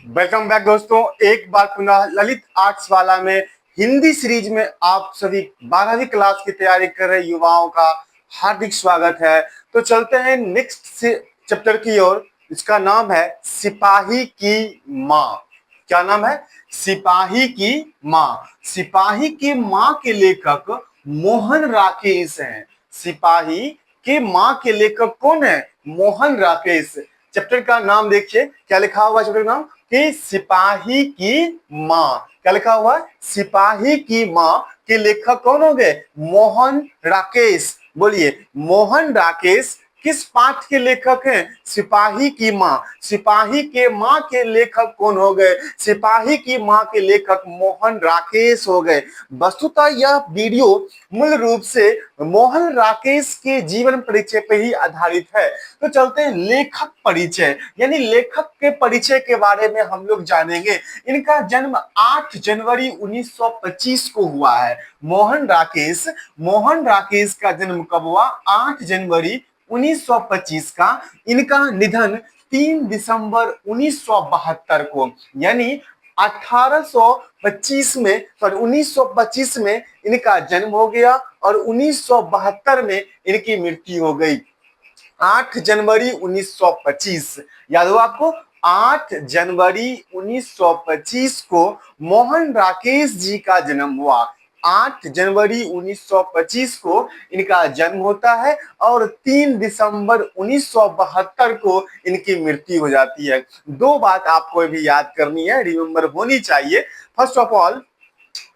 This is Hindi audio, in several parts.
वेलकम बैक दोस्तों। एक बार पुनः ललित आर्ट्स वाला में हिंदी सीरीज में आप सभी 12वीं क्लास की तैयारी कर रहे युवाओं का हार्दिक स्वागत है। तो चलते हैं नेक्स्ट से चैप्टर की ओर। इसका नाम है सिपाही की माँ। क्या नाम है? सिपाही की माँ। सिपाही की माँ के लेखक मोहन राकेश हैं। सिपाही की माँ के लेखक कौन है? मोहन राकेश। चैप्टर का नाम देखिए, क्या लिखा हुआ है चैप्टर का नाम? कि सिपाही की माँ। क्या लिखा हुआ है? सिपाही की माँ के लेखक कौन हो गए? मोहन राकेश। बोलिए, मोहन राकेश किस पाठ के लेखक हैं? सिपाही की माँ। सिपाही के माँ के लेखक कौन हो गए? सिपाही की माँ के लेखक मोहन राकेश हो गए। वस्तुतः यह वीडियो मूल रूप से मोहन राकेश के जीवन परिचय पर ही आधारित है। तो चलते हैं लेखक परिचय, यानी लेखक के परिचय के बारे में हम लोग जानेंगे। इनका जन्म 8 जनवरी 1925 को हुआ है। मोहन राकेश का जन्म कब हुआ? 8 जनवरी 1925 का। इनका निधन 3 दिसंबर 1972 को, यानी 1825 में 1925 में इनका जन्म हो गया और 1972 में इनकी मृत्यु हो गई। 8 जनवरी 1925, याद हो आपको? 8 जनवरी 1925 को मोहन राकेश जी का जन्म हुआ। 8 जनवरी 1925 को इनका जन्म होता है और 3 दिसंबर 1972 को इनकी मृत्यु हो जाती है। दो बात आपको भी याद करनी है, रिमेंबर होनी चाहिए। फर्स्ट ऑफ ऑल,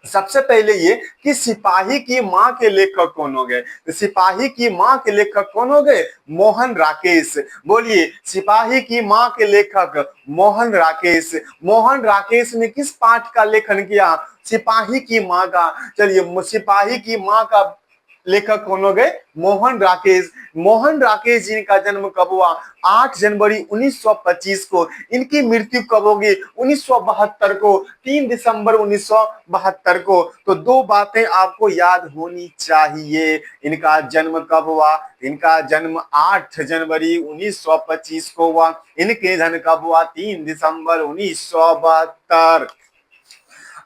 सबसे पहले ये कि सिपाही की माँ के लेखक कौन हो गए? सिपाही की माँ के लेखक कौन हो गए? मोहन राकेश। बोलिए, सिपाही की माँ के लेखक मोहन राकेश। मोहन राकेश ने किस पाठ का लेखन किया? सिपाही की माँ का। चलिए, सिपाही की माँ का लेखक कौन हो गए? मोहन राकेश। मोहन राकेश जी का जन्म कब हुआ? 8 जनवरी 1925 को। इनकी मृत्यु कब होगी? 1972 को, 3 दिसंबर 1972 को। तो दो बातें आपको याद होनी चाहिए। इनका जन्म कब हुआ? इनका जन्म 8 जनवरी 1925 को हुआ। इनके निधन कब हुआ? 3 दिसंबर 1972।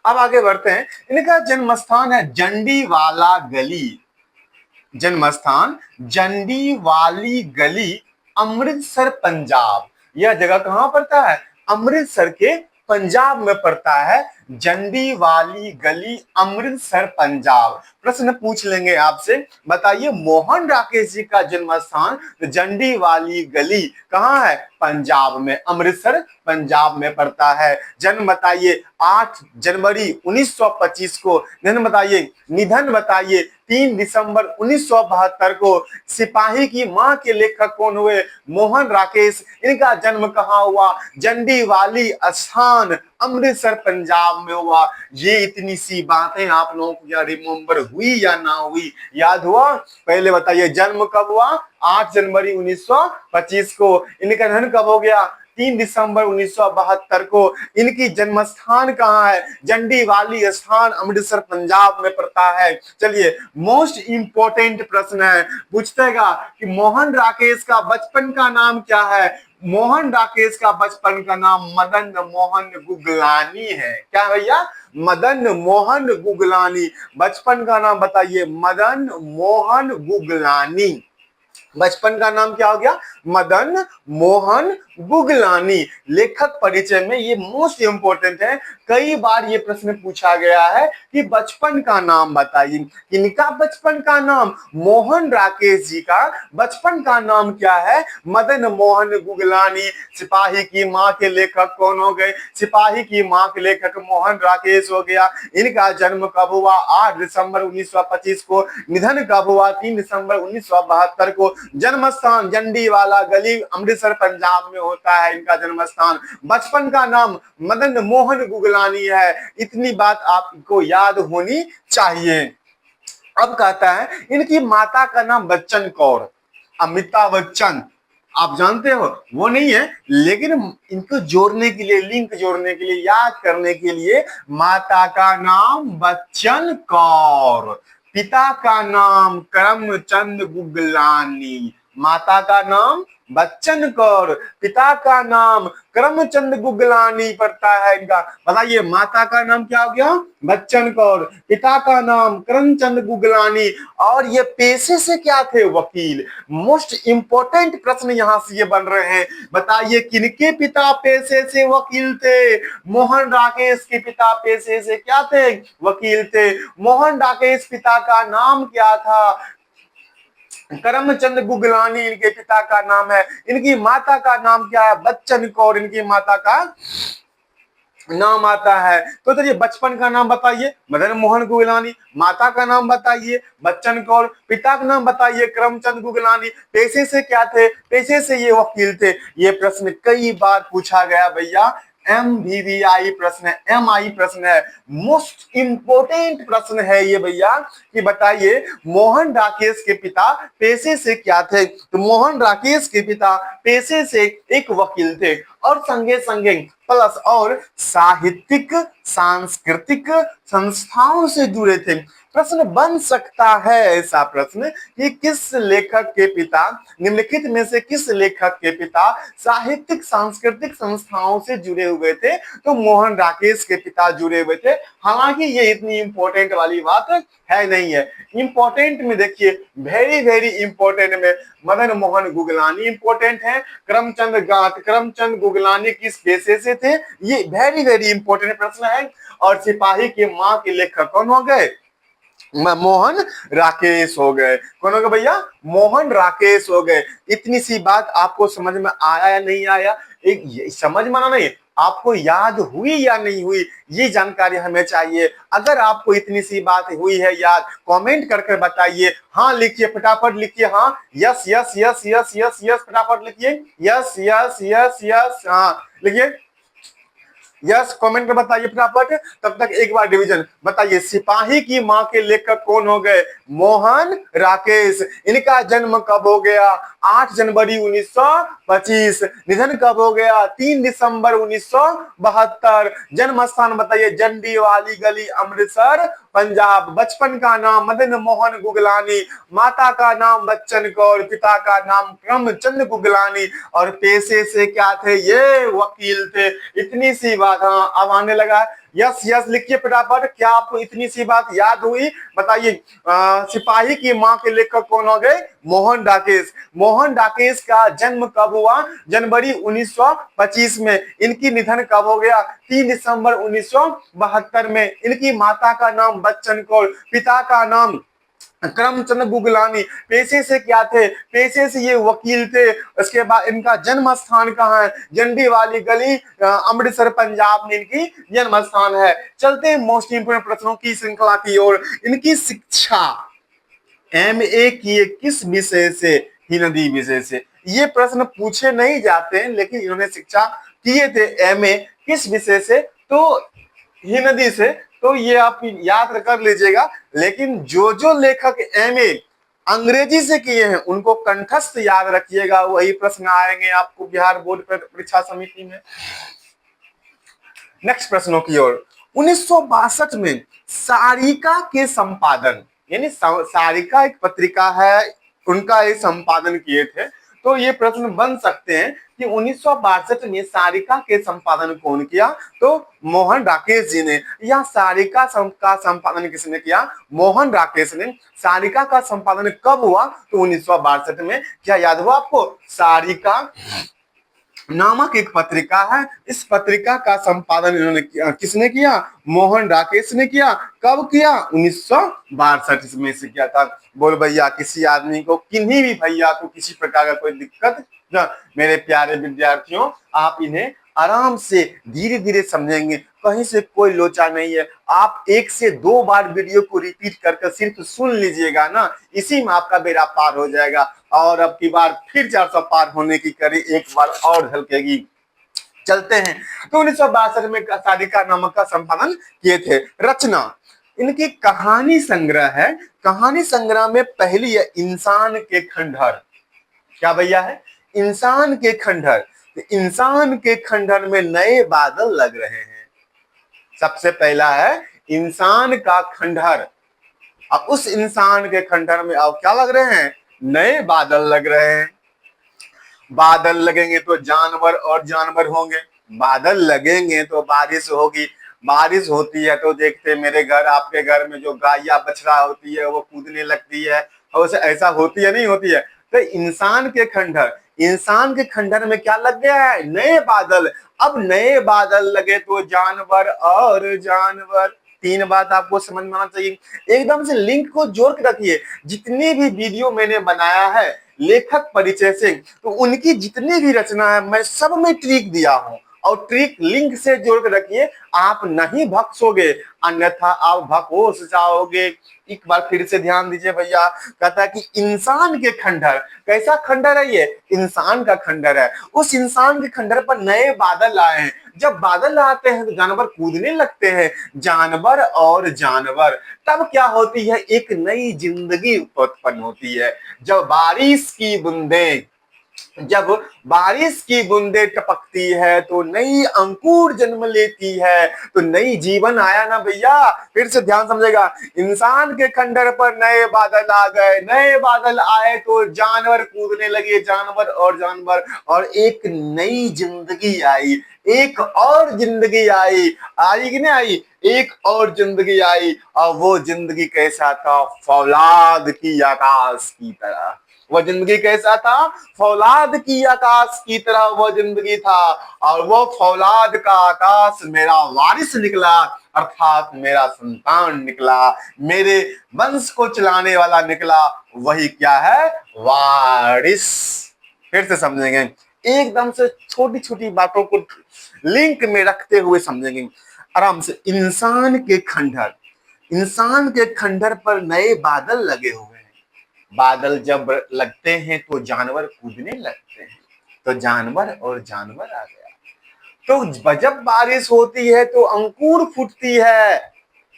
अब आगे बढ़ते हैं। इनका जन्म स्थान है जंडीवाला गली। जन्म स्थान जंडीवाली गली, अमृतसर पंजाब। यह जगह कहां पड़ता है? अमृतसर के पंजाब में पड़ता है। जंडीवाली गली, अमृतसर पंजाब। प्रश्न पूछ लेंगे आपसे, बताइए मोहन राकेश जी का जन्म स्थान जंडीवाली गली कहां है? पंजाब में, अमृतसर पंजाब में पड़ता है। जन्म बताइए 8 जनवरी 1925 को। निधन बताइए, निधन बताइए 3 दिसंबर 1972 को। सिपाही की मां के लेखक कौन हुए? मोहन राकेश। इनका जन्म कहां हुआ? जंडीवाली स्थान, अमृतसर पंजाब में हुआ। ये इतनी सी बातें आप लोगों को क्या रिमेंबर हुई या ना हुई? याद हुआ? पहले बताइए, जन्म कब हुआ? 8 जनवरी 1925 को। इनका निधन कब हो गया? 3 दिसंबर 1972 को। इनकी जन्म स्थान कहाँ है? जंडीवाली स्थान, अमृतसर पंजाब में पड़ता है। चलिए, मोस्ट इंपोर्टेंट प्रश्न है, पूछतेगा कि मोहन राकेश का बचपन का नाम क्या है? मोहन राकेश का बचपन का नाम मदन मोहन गुगलानी है। क्या भैया? मदन मोहन गुगलानी। बचपन का नाम बताइए, मदन मोहन गुगलानी। बचपन का नाम क्या हो गया? मदन मोहन गुगलानी। लेखक परिचय में ये मोस्ट इंपोर्टेंट है, कई बार ये प्रश्न पूछा गया है कि बचपन का नाम बताइए। इनका बचपन का नाम, मोहन राकेश जी का बचपन का नाम क्या है? मदन मोहन गुगलानी। सिपाही की माँ के लेखक कौन हो गए? सिपाही की माँ के लेखक मोहन राकेश हो गया। इनका जन्म कब हुआ? 8 दिसंबर 1925 को। निधन कब हुआ? 3 दिसंबर 1972 को। जन्म स्थान जंडीवाला गली, अमृतसर पंजाब में होता है इनका जन्म स्थान। बचपन का नाम मदन मोहन गुगलानी है। इतनी बात आपको याद होनी चाहिए। अब कहता है इनकी माता का नाम बच्चन कौर, अमिताभ बच्चन। आप जानते हो वो नहीं है, लेकिन इनको जोड़ने के लिए, लिंक जोड़ने के लिए, याद करने के लिए, माता का नाम बच्चन कौर, पिता का नाम करमचंद गुगलानी। माता का नाम बच्चन कौर, पिता का नाम करमचंद गुगलानी पड़ता है इनका। बताइए माता का नाम क्या हो गया, बच्चन कौर, पिता का नाम करमचंद गुगलानी, और ये पेशे से क्या थे, वकील। मोस्ट इंपोर्टेंट प्रश्न यहां से ये बन रहे हैं। बताइए किनके पिता पेशे से वकील थे, मोहन राकेश के पिता पेशे से क्या थे, वकील थे। मोहन राकेश पिता का नाम क्या था, करमचंद गुगलानी इनके पिता का नाम है। इनकी माता का नाम क्या है, बच्चन कौर इनकी माता का नाम आता है। तो चलिए बचपन का नाम बताइए, मदन मोहन गुगलानी, माता का नाम बताइए बच्चन कौर, पिता का नाम बताइए करमचंद गुगलानी, पेशे से क्या थे, पेशे से ये वकील थे। ये प्रश्न कई बार पूछा गया भैया, MVVI प्रश्न है, MI प्रश्न है, मोस्ट इंपोर्टेंट प्रश्न है ये भैया कि बताइए मोहन राकेश के पिता पेशे से क्या थे। तो मोहन राकेश के पिता पेशे से एक वकील थे और संगे संगे प्लस और साहित्यिक सांस्कृतिक संस्थाओं से जुड़े थे। प्रश्न बन सकता है ऐसा प्रश्न कि किस लेखक के पिता, निम्नलिखित में से किस लेखक के पिता साहित्यिक सांस्कृतिक संस्थाओं से जुड़े हुए थे। तो मोहन राकेश के पिता जुड़े हुए थे। हालांकि ये इतनी इंपॉर्टेंट वाली बात है नहीं है। इंपॉर्टेंट में देखिए, वेरी वेरी इंपॉर्टेंट में मदन मोहन गुगलानी इंपॉर्टेंट है। करमचंद गुगलानी किस पेशे से थे, ये वेरी वेरी इंपॉर्टेंट प्रश्न है। और सिपाही के माँ के लेखक कौन हो गए, मोहन राकेश हो गए। कौन हो गए भैया, मोहन राकेश हो गए। इतनी सी बात आपको समझ में आया या नहीं आया, एक समझ में आना नहीं, आपको याद हुई या नहीं हुई, ये जानकारी हमें चाहिए। अगर आपको इतनी सी बात हुई है याद, कमेंट करके बताइए। हाँ लिखिए, फटाफट लिखिए, हाँ yes yes yes yes yes yes, फटाफट लिखिए, यस यस यस यस, हाँ लिखिए यस, कमेंट में बताइए फटाफट। तब तक एक बार डिवीजन बताइए, सिपाही की मां के लेखक कौन हो गए, मोहन राकेश। इनका जन्म कब हो गया, 8 जनवरी 1925। निधन कब हो गया, 3 दिसंबर 1972। जन्म स्थान बताइए, जंडी वाली गली, अमृतसर, पंजाब। बचपन का नाम मदन मोहन गुगलानी, माता का नाम बच्चन कौर, पिता का नाम करमचंद गुगलानी, और पेशे से क्या थे, ये वकील थे। इतनी सी बात, हाँ अब आने लगा, यस यस लिखिए फटाफट। क्या आपको इतनी सी बात याद हुई, बताइए। सिपाही की मां के लेखक कौन हो गए, मोहन राकेश। मोहन राकेश का जन्म कब हुआ, जनवरी 1925 में। इनकी निधन कब हो गया, 3 दिसंबर 1972 में। इनकी माता का नाम बच्चन कौर, पिता का नाम करमचंद गुगलानी। पेशे से क्या थे, पेशे से ये वकील थे। उसके बाद इनका जन्म स्थान कहाँ है, जंडी वाली गली, अमृतसर, पंजाब में इनकी जन्म स्थान है। चलते हैं मोस्ट इंपोर्टेंट प्रश्नों की श्रृंखला की ओर। इनकी शिक्षा MA किए किस विषय से, हिंदी विषय से। ये प्रश्न पूछे नहीं जाते हैं, लेकिन इन्होंने शिक्षा किए थे MA किस विषय से, तो हिंदी से। तो ये आप याद कर लीजिएगा। लेकिन जो जो लेखक MA अंग्रेजी से किए हैं उनको कंठस्थ याद रखिएगा, वही प्रश्न आएंगे आपको बिहार बोर्ड परीक्षा समिति में। नेक्स्ट प्रश्नों की ओर। 1962 में सारिका के संपादन, यानी सारिका एक पत्रिका है, उनका एक संपादन किए थे। तो ये प्रश्न बन सकते हैं कि 1962 में सारिका के संपादन कौन किया, तो मोहन राकेश जी ने। या सारिका का संपादन किसने किया, मोहन राकेश ने। सारिका का संपादन कब हुआ, तो 1962 में। क्या याद हुआ आपको, सारिका नामक एक पत्रिका है, इस पत्रिका का संपादन इन्होंने किसने किया, मोहन राकेश ने किया। कब किया, 1962 में से किया था। बोल भैया किसी आदमी को, किन्हीं भी भैया को किसी प्रकार का कोई दिक्कत ना। मेरे प्यारे विद्यार्थियों, आप इन्हें आराम से धीरे धीरे समझेंगे, कहीं से कोई लोचा नहीं है। आप 1 से 2 बार वीडियो को रिपीट करके सिर्फ सुन लीजिएगा ना, इसी में आपका बेड़ा पार हो जाएगा। और अब की बार फिर 400 पार होने की कड़ी एक बार और झलकेगी। चलते हैं। तो 1962 में सारिका नामक का संपादन किए थे। रचना इनकी कहानी संग्रह है। कहानी संग्रह में पहली है इंसान के खंडहर। क्या भैया है, इंसान के खंडहर। इंसान के खंडहर में नए बादल लग रहे हैं। सबसे पहला है इंसान का खंडहर। अब उस इंसान के खंडहर में अब क्या लग रहे हैं, नए बादल लग रहे हैं। बादल लगेंगे तो जानवर और जानवर होंगे, बादल लगेंगे तो बारिश होगी, बारिश होती है तो देखते मेरे घर आपके घर में जो गाय या बछड़ा होती है वो कूदने लगती है, और उसे ऐसा होती है नहीं होती है। तो इंसान के खंडर में क्या लग गया है, नए बादल। अब नए बादल लगे तो जानवर और जानवर, तीन बात आपको समझ में आना चाहिए। एकदम से लिंक को जोड़ के रखिए। जितनी भी वीडियो मैंने बनाया है लेखक परिचय से, तो उनकी जितनी भी रचना है मैं सब में ट्रिक दिया हूं, और ट्रिक लिंक से जोड़ के रखिए। आप नहीं भक्सोगे, अन्यथा आप भकोस जाओगे। एक बार फिर से ध्यान दीजिए भैया, कहता है कि इंसान के खंडर, कैसा खंडर है ये, इंसान का खंडर है। उस इंसान के खंडर पर नए बादल आए हैं। जब बादल आते हैं तो जानवर कूदने लगते हैं, जानवर और जानवर। तब क्या होती है, एक नई जिंदगी उत्पन्न होती है। जब बारिश की बूंदें जब बारिश की बूंदे टपकती है तो नई अंकुर जन्म लेती है, तो नई जीवन आया ना भैया। फिर से ध्यान समझेगा, इंसान के खंडर पर नए बादल आ गए, नए बादल आए तो जानवर कूदने लगे, जानवर और जानवर, और एक नई जिंदगी आई, एक और जिंदगी आई। आई कि नहीं आई, एक और जिंदगी आई। और वो जिंदगी कैसा था, फौलाद की आकाश की तरह। वह जिंदगी कैसा था, फौलाद की आकाश की तरह वह जिंदगी था। और वो फौलाद का आकाश मेरा वारिस निकला, अर्थात मेरा संतान निकला, मेरे वंश को चलाने वाला निकला। वही क्या है, वारिस। फिर से समझेंगे, एकदम से छोटी छोटी बातों को लिंक में रखते हुए समझेंगे आराम से। इंसान के खंडर पर नए बादल लगे हुए हैं। बादल जब लगते हैं तो जानवर कूदने लगते हैं, तो जानवर और जानवर आ गया। तो जब बारिश होती है तो अंकुर फूटती है,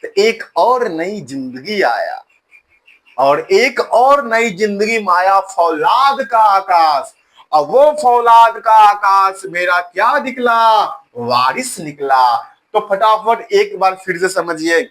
तो एक और नई जिंदगी आया, और एक और नई जिंदगी में आया फौलाद का आकाश। और वो फौलाद का आकाश मेरा क्या निकला, वारिस निकला। तो फटाफट एक बार फिर से समझिए।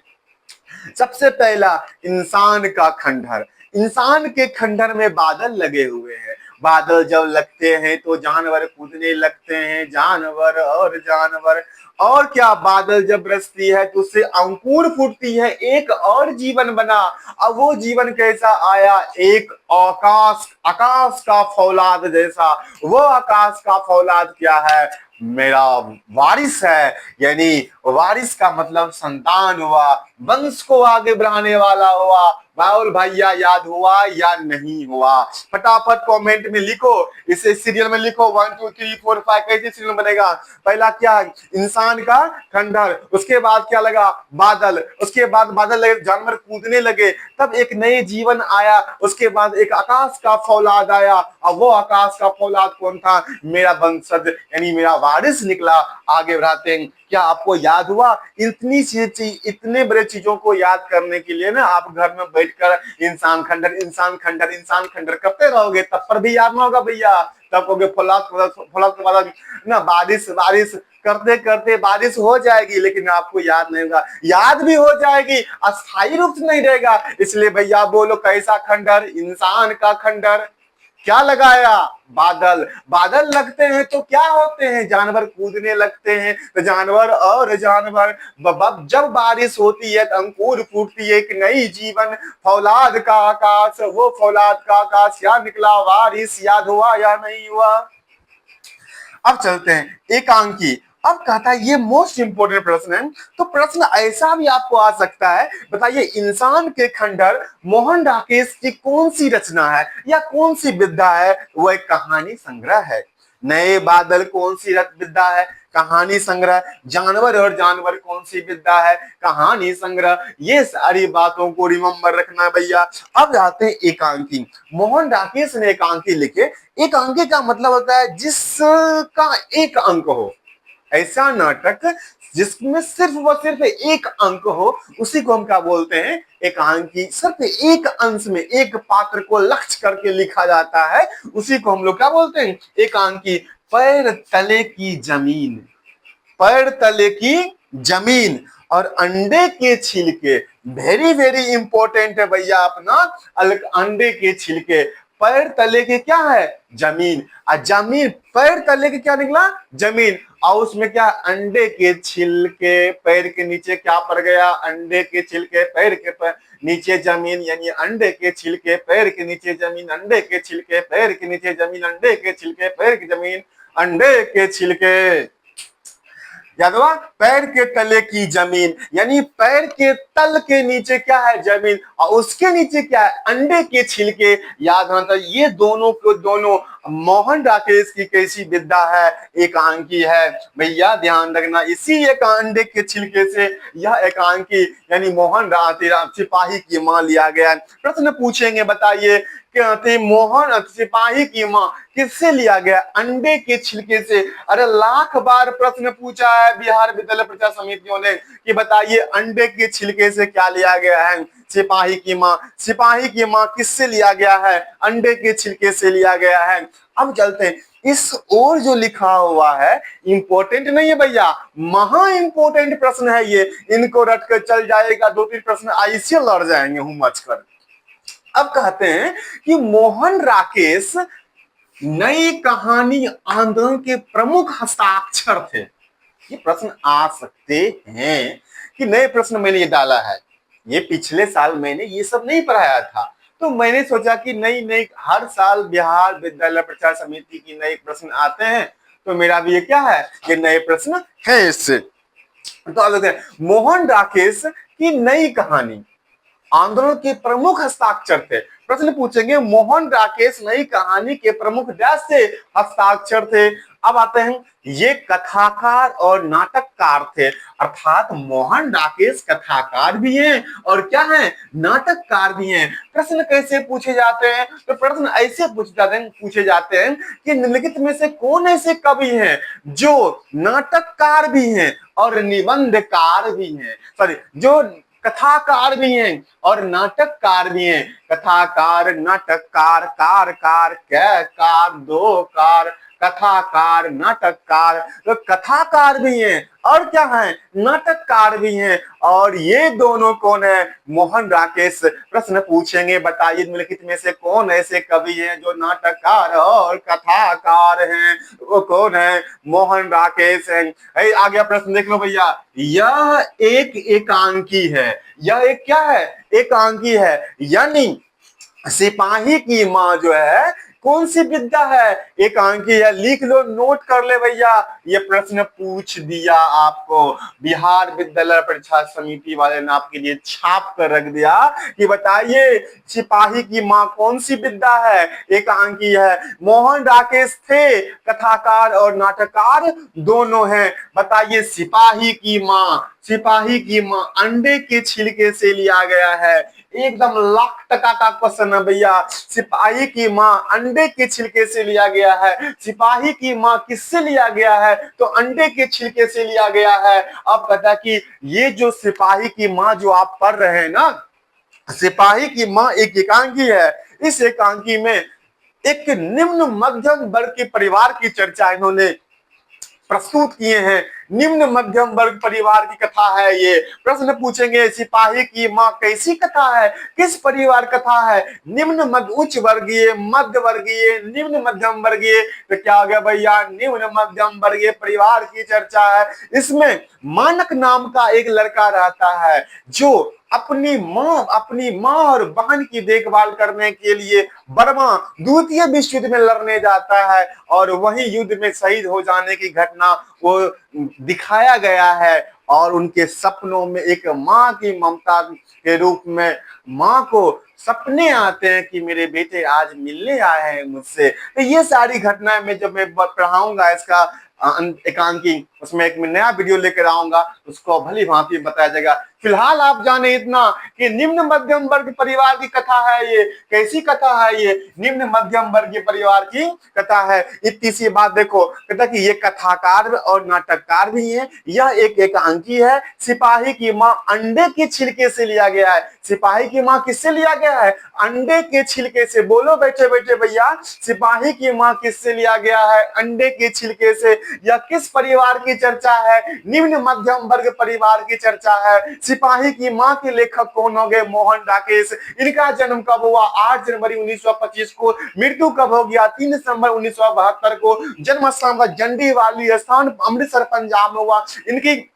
सबसे पहला, इंसान का खंडहर। इंसान के खंडहर में बादल लगे हुए हैं। बादल जब लगते हैं तो जानवर कूदने लगते हैं, जानवर और जानवर। और क्या, बादल जब बरसती है तो उससे अंकुर फूटती है, एक और जीवन बना। अब वो जीवन कैसा आया, एक आकाश, आकाश का फौलाद जैसा। वो आकाश का फौलाद क्या है, मेरा वारिस है। यानी वारिस का मतलब संतान हुआ, वंश को आगे बढ़ाने वाला हुआ। राहुल भैया याद हुआ या नहीं हुआ, फटाफट कमेंट में लिखो। इसे सीरियल में लिखो, 1 2 3 4 5 कैसे सीरियल बनेगा। पहला क्या, इंसान का खंडहर, उसके बाद क्या लगा, बादल, उसके बाद बादल लगे, जानवर कूदने लगे, तब एक नए जीवन आया। उसके बाद एक आकाश का फौलाद आया, और वो आकाश का फौलाद कौन था, मेरा वंशज, यानी मेरा वारिस निकला। आगे बढ़ाते हैं, क्या आपको याद हुआ। इतनी चीज, इतने बड़े चीजों को याद करने के लिए ना आप घर में बैठकर इंसान खंडर, इंसान खंडर, इंसान खंडर करते रहोगे, तब पर भी याद ना होगा भैया। तब कहोगे फौलाद, फौलाद के बाद ना बारिश, बारिश करते करते बारिश हो जाएगी, लेकिन आपको याद नहीं होगा। याद भी हो जाएगी, अस्थायी रूप से नहीं रहेगा। इसलिए भैया बोलो, कैसा खंडर, इंसान का खंडर। क्या लगाया, बादल। बादल लगते हैं तो क्या होते हैं, जानवर कूदने लगते हैं, तो जानवर और जानवर। जब बारिश होती है तो अंकुर फूटती है, एक नई जीवन, फौलाद का आकाश। वो फौलाद का आकाश क्या निकला, वारिस। याद हुआ या नहीं हुआ। अब चलते हैं एकांकी। अब कहता है, ये मोस्ट इंपोर्टेंट प्रश्न है। तो प्रश्न ऐसा भी आपको आ सकता है, बताइए इंसान के खंडर मोहन राकेश की कौन सी रचना है या कौन सी विद्या है। वो एक कहानी संग्रह है। नए बादल कौन सी विद्या है, कहानी संग्रह। जानवर और जानवर कौन सी विद्या है, कहानी संग्रह। ये सारी बातों को रिमेंबर रखना भैया। अब आते हैं एकांकी। मोहन राकेश ने एकांकी लिखे। एकांकी का मतलब होता है जिसका एक अंक हो, ऐसा नाटक जिसमें सिर्फ व सिर्फ एक अंक हो, उसी को हम क्या बोलते हैं, एकांकी। सिर्फ एक अंश में एक पात्र को लक्ष्य करके लिखा जाता है, उसी को हम लोग क्या बोलते हैं, एकांकी। पैर तले की जमीन, पैर तले की जमीन और अंडे के छिलके, वेरी वेरी इंपॉर्टेंट है भैया अपना। अंडे के छिलके, पैर तले के क्या है, जमीन। और जमीन पैर तले के क्या निकला, जमीन। और उसमें क्या, अंडे के छिलके, पैर के नीचे क्या पड़ गया, अंडे के छिलके, पैर के नीचे जमीन, यानी अंडे के छिलके पैर के नीचे जमीन, अंडे के छिलके पैर के नीचे जमीन, अंडे के छिलके पैर की जमीन, अंडे के छिलके। याद हुआ, पैर के तले की जमीन, यानी पैर के तल के नीचे क्या है, जमीन, और उसके नीचे क्या है, अंडे के छिलके। याद रखना, ये दोनों को दोनों मोहन राकेश की कैसी विद्या है, एकांकी है। भैया ध्यान रखना, इसी एक अंडे के छिलके से यह एकांकी यानी मोहन राकेश सिपाही की मां लिया गया। प्रश्न पूछेंगे, बताइए कहते मोहन सिपाही की मां किससे लिया गया, अंडे के छिलके से। अरे लाख बार प्रश्न पूछा है बिहार विद्यालय परीक्षा समितियों ने कि बताइए अंडे के छिलके से क्या लिया गया है, सिपाही की मां। सिपाही की मां किससे लिया गया है, अंडे के छिलके से लिया गया है। अब चलते हैं, इस ओर जो लिखा हुआ है इंपॉर्टेंट नहीं है भैया, महा इंपॉर्टेंट प्रश्न है ये, इनको रट कर चल जाएगा, 2-3 प्रश्न ऐसे लड़ जाएंगे हूं मच कर। अब कहते हैं कि मोहन राकेश नई कहानी आंदोलन के प्रमुख हस्ताक्षर थे। ये प्रश्न आ सकते हैं कि नए प्रश्न मैंने ये डाला है, ये पिछले साल मैंने ये सब नहीं पढ़ाया था, तो मैंने सोचा कि नई नई हर साल बिहार विद्यालय परीक्षा समिति की नए प्रश्न आते हैं, तो मेरा भी ये क्या है, ये नए प्रश्न है इससे। तो अब देखते हैं, मोहन राकेश की नई कहानी आंदोलन के प्रमुख हस्ताक्षर थे। प्रश्न पूछेंगे, मोहन राकेश नई कहानी के प्रमुख डैश से हस्ताक्षर थे। अब आते हैं, ये कथाकार और नाटककार थे, अर्थात मोहन राकेश कथाकार भी हैं और क्या है, नाटककार भी हैं। प्रश्न कैसे पूछे जाते हैं, तो प्रश्न ऐसे पूछे जाते हैं कि निम्नलिखित में से कौन ऐसे कवि हैं जो नाटककार भी हैं और निबंधकार भी हैं, सॉरी जो कथाकार भी हैं और नाटककार भी हैं। कथाकार, नाटककार, कार, कार, दो कार, कथाकार, नाटककार, तो कथाकार भी हैं और क्या है, नाटककार भी हैं। और ये दोनों कौन है, मोहन राकेश। प्रश्न पूछेंगे, बताइए निम्नलिखित में से कौन ऐसे कवि हैं जो नाटककार और कथाकार हैं, वो कौन है, मोहन राकेश हैं। आ गया प्रश्न, देख लो भैया, यह एक एकांकी है, यह एक क्या है, एकांकी है, यानी सिपाही की मां जो है कौन सी विद्या है, एकांकी है। लिख लो, नोट कर ले भैया, ये प्रश्न पूछ दिया आपको, बिहार विद्यालय परीक्षा समिति वाले ने आपके लिए छाप कर रख दिया कि बताइए सिपाही की मां कौन सी विद्या है, एकांकी है। मोहन राकेश थे कथाकार और नाटककार दोनों हैं। बताइए सिपाही की मां, सिपाही की मां अंडे के छिलके से लिया गया है, एकदम लाख टका का क्वेश्चन है भैया। सिपाही की मां अंडे के छिलके से लिया गया है। सिपाही की मां किससे लिया गया है, तो अंडे के छिलके से लिया गया है। अब कहता कि ये जो सिपाही की मां जो आप पढ़ रहे हैं ना, सिपाही की मां एक एकांकी है। इस एकांकी में एक निम्न मध्यम वर्ग के परिवार की चर्चा इन्होंने प्रस्तुत किए हैं। निम्न मध्यम वर्ग परिवार की कथा है ये। प्रश्न पूछेंगे, सिपाही की मां कैसी कथा है, किस परिवार कथा है, निम्न मध्य उच्च वर्गीय, मध्य वर्गीय, निम्न मध्यम वर्गीय, तो क्या हो गया भैया, निम्न मध्यम वर्गीय परिवार की चर्चा है। इसमें मानक नाम का एक लड़का रहता है जो अपनी मां और बहन की देखभाल करने के लिए बर्मा द्वितीय विश्व युद्ध में लड़ने जाता है और वही युद्ध में शहीद हो जाने की घटना वो दिखाया गया है। और उनके सपनों में एक मां की ममता के रूप में मां को सपने आते हैं कि मेरे बेटे आज मिलने आए हैं मुझसे। तो ये सारी घटनाएं मैं जब मैं पढ़ाऊंगा इसका एकांकी, उसमें एक मैं नया वीडियो लेकर आऊंगा, उसको भली भांति बताया जाएगा। फिलहाल आप जाने इतना कि निम्न मध्यम वर्ग परिवार की कथा है ये। कैसी कथा है ये, निम्न मध्यम वर्गीय परिवार की कथा है। इतनी सी बात देखो, कहता कि ये कथाकार और नाटककार भी हैं, यह एक एकांकी है। सिपाही की मां अंडे के छिलके से लिया गया है। सिपाही की मां किससे लिया गया है, अंडे के छिलके से। बोलो बैठे बैठे भैया, सिपाही की मां किससे लिया गया है, अंडे के छिलके से। या किस परिवार की की चर्चा है, निम्न मध्यम वर्ग परिवार की चर्चा है। सिपाही की मां के लेखक कौन हो गए? मोहन राकेश। इनका जन्म कब हुआ? 8 जनवरी 1925 को। मृत्यु कब हो गया? 3 दिसंबर 1972 को। जन्म स्थान का जंडी वाली स्थान अमृतसर पंजाब में हुआ। इनकी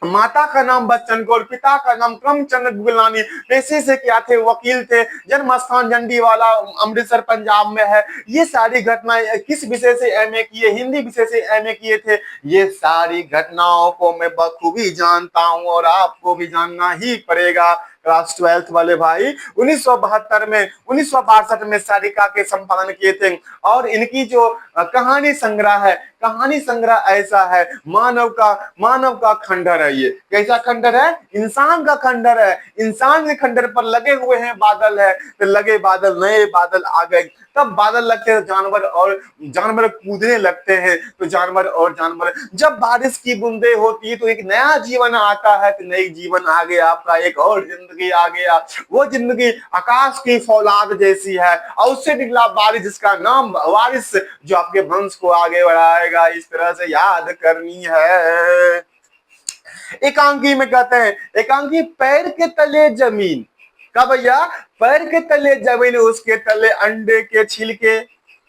माता का नाम बच्चन कौर, पिता का नाम करमचंद गुगलानी। पेशे से क्या थे? वकील थे। जन्म स्थान जंडीवाला अमृतसर पंजाब में है। ये सारी घटनाएं किस विषय से एमए किए? हिंदी विषय से एमए किए थे। ये सारी घटनाओं को मैं बखूबी जानता हूं और आपको भी जानना ही पड़ेगा। क्लास 12th वाले भाई 1972 में 1962 में सारिका के संपादन किए थे। और इनकी जो कहानी संग्रह है, कहानी संग्रह ऐसा है, मानव का खंडहर है। ये कैसा खंडहर है? इंसान का खंडहर है। इंसान के खंडहर पर लगे हुए हैं बादल है, तो लगे बादल, नए बादल आ गए। तब बादल लगते हैं जानवर कूदने लगते हैं, तो जानवर जब बारिश की बूंदे होती है तो एक नया जीवन आता है, तो नई जीवन आ गया, आपका एक और जिंदगी आ गया। वो जिंदगी आकाश की फौलाद जैसी है और उससे निकला बारिश, जिसका नाम वारिस, जो आपके वंश को आगे बढ़ाएगा। इस तरह से याद करनी है। एकांकी में कहते हैं, एकांकी पैर के तले जमीन का भैया, पैर के तले जमीन, उसके तले अंडे के छिलके।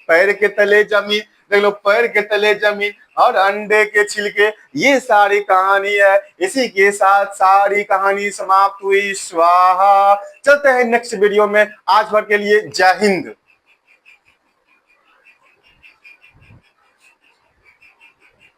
पैर के तले जमीन, देख लो, पैर के तले जमीन और अंडे के छिलके। ये सारी कहानी है। इसी के साथ सारी कहानी समाप्त हुई। स्वाहा। चलते हैं नेक्स्ट वीडियो में। आज भर के लिए जय हिंद।